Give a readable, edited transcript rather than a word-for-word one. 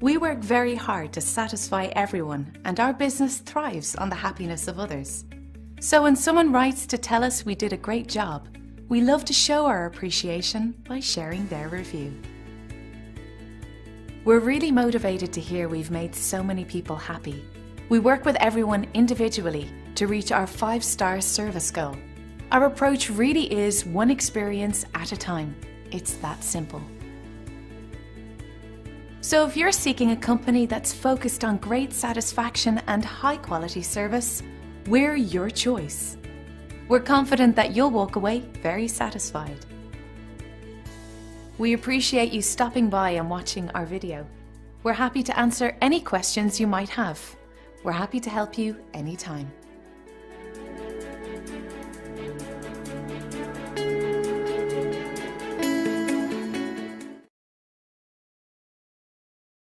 We work very hard to satisfy everyone, and our business thrives on the happiness of others. So when someone writes to tell us we did a great job, we love to show our appreciation by sharing their review. We're really motivated to hear we've made so many people happy. We work with everyone individually to reach our 5-star service goal. Our approach really is one experience at a time. It's that simple. So if you're seeking a company that's focused on great satisfaction and high quality service, we're your choice. We're confident that you'll walk away very satisfied. We appreciate you stopping by and watching our video. We're happy to answer any questions you might have. We're happy to help you anytime.